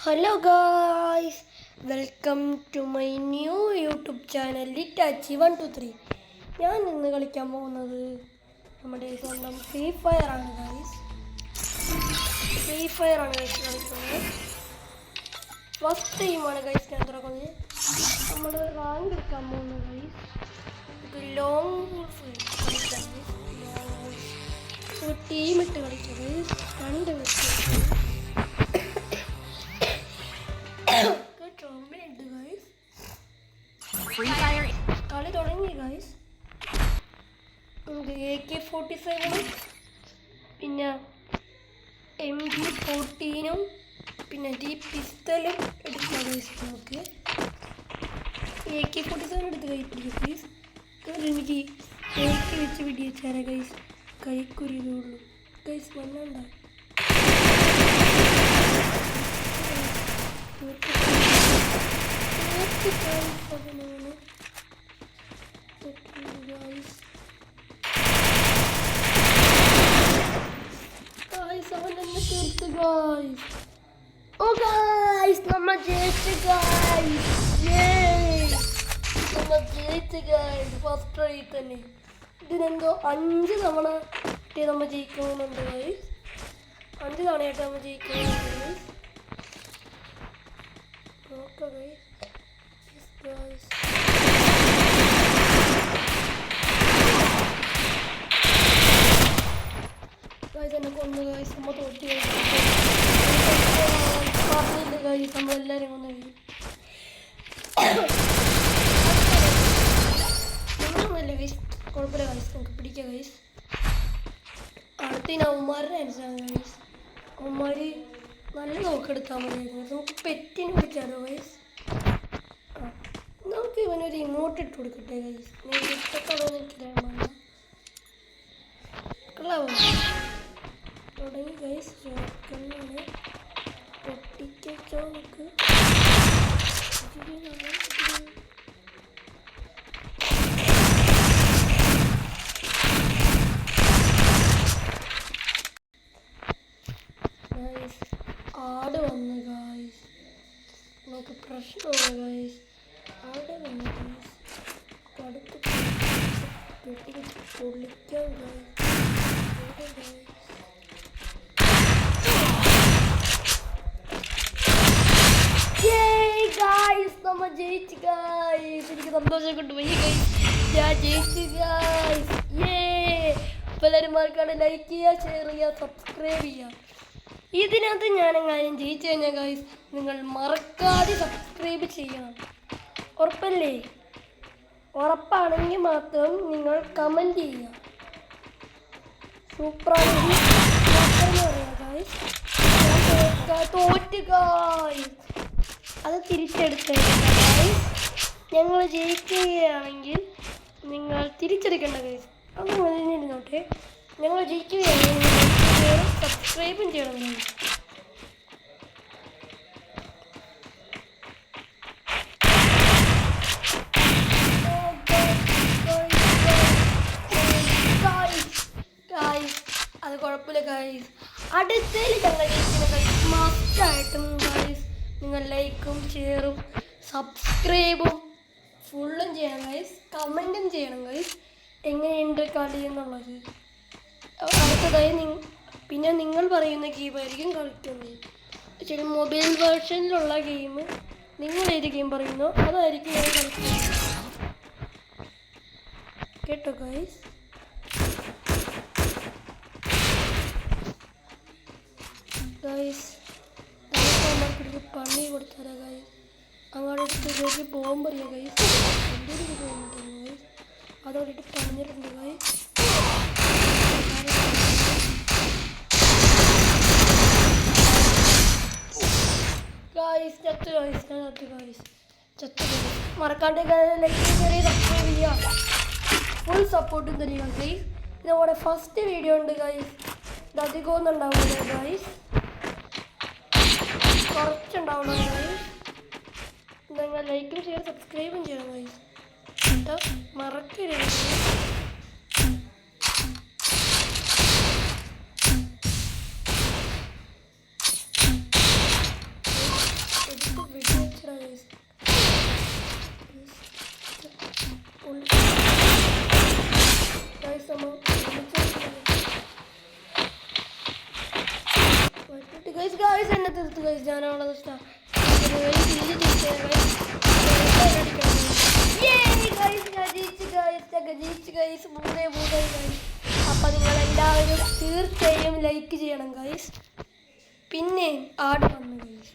Hello guys, welcome to my new YouTube channel ലിറ്റാച്ചി 123. ഞാൻ ഇന്ന് കളിക്കാൻ പോകുന്നത് നമ്മുടെ സ്വന്തം ഫ്രീ ഫയർ ആണ് ഗായ്സ്. കളിക്കുന്നത്. ഫസ്റ്റ് ടൈമാണ് ഗൈസ് ഞാൻ തുറക്കുന്നത്. നമ്മൾ റാങ്ക് എടുക്കാൻ പോകുന്നത് ഗൈസ്. ഇത് ലോങ് ഒരു ടീമിട്ട് കളിക്കുന്നത് 2 വെച്ച് കളി തുടങ്ങി ഗൈസ്. നമുക്ക് AK-47 പിന്നെ MG-14 പിന്നെ പിസ്റ്റലും എടുക്കാം ഗൈസ്. നമുക്ക് AK-47 എടുത്ത് കൈ പിടിക്കും ഗൈസ്. എനിക്ക് AK വെച്ച് പിടിച്ചാലേ ഗൈസ് കൈക്കുരുള്ളൂ ഗൈസ്. വല്ലാണ്ടായി നമ്മൾ ജയിച്ചു ഗൈസ്. ഫസ്റ്റ് ട്രൈ തന്നെ. ഇതിനെന്തോ 5 തവണ നമ്മൾ ജയിക്കുന്നുണ്ട് ഗൈസ്. 5 തവണയായിട്ട് നമ്മൾ ജയിക്കുന്നുണ്ട് ഗൈസ്. നോക്കാം ഗൈസ്. എന്നെ കൊന്നു ഗൈസ്. നമ്മൾ തോറ്റി പറഞ്ഞില്ല ഗൈസ്. നമ്മളെല്ലാവരും കൊന്നു കഴിയും. ഒന്നുമില്ല ഗൈസ്, കുഴപ്പമില്ല ഗൈസ്. നമുക്ക് പിടിക്കാം ഗൈസ്. അടുത്തതിന് അവന്മാരുടെ അനുസരിച്ചാണ് ഗൈസ്. അവന്മാർ നല്ല നോക്കെടുത്താൽ മതിയായിരുന്നു. നമുക്ക് പെറ്റിന് പിടിച്ചാലോ ഗൈസ്. നമുക്ക് ഇവനൊരു ഇമോട്ട് ഇട്ട് കൊടുക്കട്ടെ ഗൈസ്. ഇഷ്ടപ്പെടോ എനിക്കറിയാമോ. തുടങ്ങി ഗൈസ്. ചോക്കണ്ണാണ് പൊട്ടിക്കോ നമുക്ക്. ഗൈസ് ആട് വന്നു ഗൈസ്. നമുക്ക് പ്രശ്നമാണ് ഗൈസ്. ആട് വന്നു ഗൈസ്. അടുത്ത് പൊളിക്കാൻ ഗൈസ്. നമ്മൾ ജയിച്ചു ഗൈസ്. എനിക്ക് സന്തോഷം കൊണ്ടുപോയി ഗൈസ്. ഞാൻ ജയിച്ചു ഗൈസ്. എല്ലാവരും മറക്കാണ്ട് ലൈക്ക് ചെയ്യുക, ഷെയർ ചെയ്യുക, സബ്സ്ക്രൈബ് ചെയ്യുക. ഇതിനകത്ത് ഞാനെങ്ങാനും ജയിച്ചു കഴിഞ്ഞാൽ ഗൈസ് നിങ്ങൾ മറക്കാതെ സബ്സ്ക്രൈബ് ചെയ്യണം. ഉറപ്പല്ലേ? ഉറപ്പാണെങ്കിൽ മാത്രം നിങ്ങൾ കമൻറ്റ് ചെയ്യുക. സൂപ്പറാണെങ്കിൽ പറയാം ഗൈസ്. തോറ്റ് ഗൈസ്. അത് തിരിച്ചെടുക്കേണ്ട ഗൈസ്. ഞങ്ങൾ ജയിക്കുകയാണെങ്കിൽ നിങ്ങൾ തിരിച്ചെടുക്കേണ്ട ഗൈസ്. അത് പറഞ്ഞിരുന്നോട്ടെ. ഞങ്ങൾ ജയിക്കുകയാണെങ്കിൽ നിങ്ങൾ സബ്സ്ക്രൈബും ചെയ്യണം ഗൈസ്. അത് കുഴപ്പമില്ല ഗൈസ്. അടുത്തതിൽ ഞങ്ങൾ ജയിക്കുന്ന ഗൈസ് മസ്റ്റായിട്ടും ഗൈസ് നിങ്ങൾ ലൈക്കും ഷെയറും സബ്സ്ക്രൈബും ഫുള്ളും ചെയ്യണം ഗൈസ്. കമൻറ്റും ചെയ്യണം ഗൈസ്. എങ്ങനെയുണ്ട് കളി എന്നുള്ളത്. അടുത്തതായി പിന്നെ നിങ്ങൾ പറയുന്ന ഗെയിമായിരിക്കും കളിക്കുന്നത്. ശരി, മൊബൈൽ വേർഷനിലുള്ള ഗെയിം നിങ്ങൾ ഏത് ഗെയിം പറയുന്നോ അതായിരിക്കും ഞാൻ കളിക്കുന്നത്. കേട്ടോ ഗൈസ്. ഗൈസ് പണി കൊടുത്തരാ ഗൈസ്. അങ്ങോട്ട് ബോംബറിയ ഗൈസ്. എന്തൊരു തോന്നിട്ടുണ്ട് ഗൈസ്. അതോടിട്ട് പറഞ്ഞിട്ടുണ്ട് ഗൈസ്. മറക്കാണ്ട് ലൈക്ക് ചെറിയ സബ്സ്ക്രൈബ് ചെയ്യുക. ഫുൾ സപ്പോർട്ടും തരിക ഗൈസ്. ഇത് നമ്മുടെ ഫസ്റ്റ് വീഡിയോ ഉണ്ട് ഗൈസ്. ഇത് അധികം ഒന്നും ഉണ്ടാവില്ല ഗൈസ്. കുറച്ചുണ്ടാവണം ഗൈസ്. നിങ്ങൾ ലൈക്കും ഷെയർ സബ്സ്ക്രൈബും ചെയ്യണം ഗൈസ്. മറക്കരുത്. ഗൈസ് എന്നെ തീർത്ത് ഗൈസ് ഞാനുള്ളത് അപ്പൊ നിങ്ങൾ എല്ലാവരും തീർച്ചയായും ലൈക്ക് ചെയ്യണം ഗൈസ്. പിന്നെ ആട് വന്നു ഗൈസ്,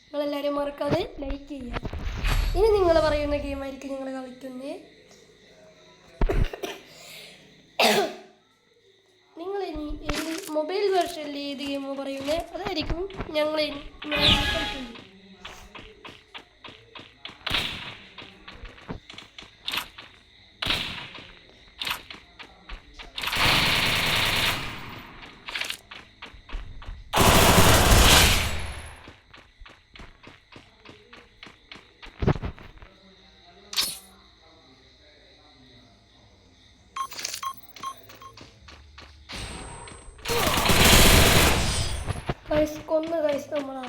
നിങ്ങളെല്ലാവരും മറക്കാതെ ലൈക്ക് ചെയ്യുക. ഇനി നിങ്ങൾ പറയുന്ന ഗെയിമായിരിക്കും നിങ്ങൾ കളിക്കുന്നത്. നിങ്ങൾ ഇനി മൊബൈൽ വെർഷനിൽ ഏത് ഗെയിം പറയുന്നത് അതായിരിക്കും ഞങ്ങൾ കളിക്കുന്നത്. ഗൈസ് കൊന്ന് ഗൈസ് നമ്മളാ.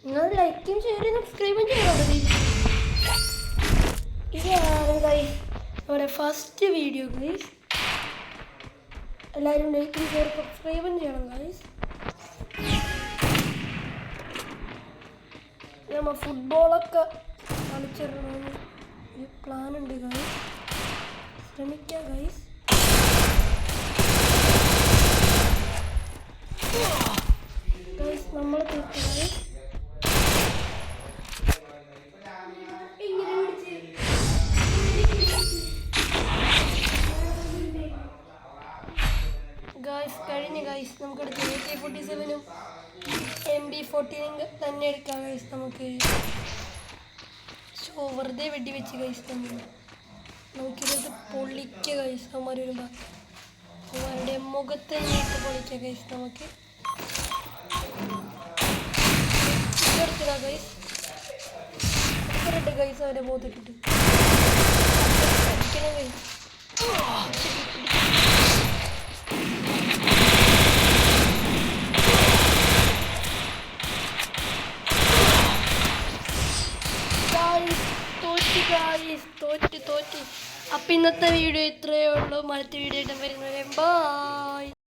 നിങ്ങൾ ലൈക്കും ഷെയറും സബ്സ്ക്രൈബും ചെയ്യണം. ഇതാണ് ഗൈസ് നമ്മുടെ ഫസ്റ്റ് വീഡിയോ ഗൈസ്. എല്ലാവരും ലൈക്കും ഷെയറും സബ്സ്ക്രൈബും ചെയ്യണം ഗൈസ്. നമ്മൾ ഫുട്ബോളൊക്കെ കളിച്ചിടണമെന്ന് ഒരു പ്ലാനുണ്ട് ഗൈസ്. ശ്രമിക്കാം ഗൈസ്. നമ്മൾ തീർക്കുന്നത് ഗൈസ് കഴിഞ്ഞ് ഗൈസ്. നമുക്കെടുത്ത് AK-47ഉം MB-14 തന്നെ എടുക്കാം ഗൈസ്. നമുക്ക് വെറുതെ വെടിവെച്ച് ഗൈസ് തന്നെ നമുക്കിത് പൊളിക്കുക ഗൈസ്. അവന്മാർ വരുമ്പോൾ അവന്മാരുടെ മുഖത്ത് നീട്ട് പൊളിക്കുക ഗൈസ്. നമുക്ക് എടുത്തിടാം ഗൈസ്. ഇട്ട് ഗൈസ് അവരെ ബോധിട്ടിട്ട് ഗൈസ്. തോറ്റ്. അപ്പം ഇന്നത്തെ വീഡിയോ ഇത്രയേ ഉള്ളൂ. മറ്റു വീഡിയോ ആയിട്ട് വരുന്നവരെ ബൈ.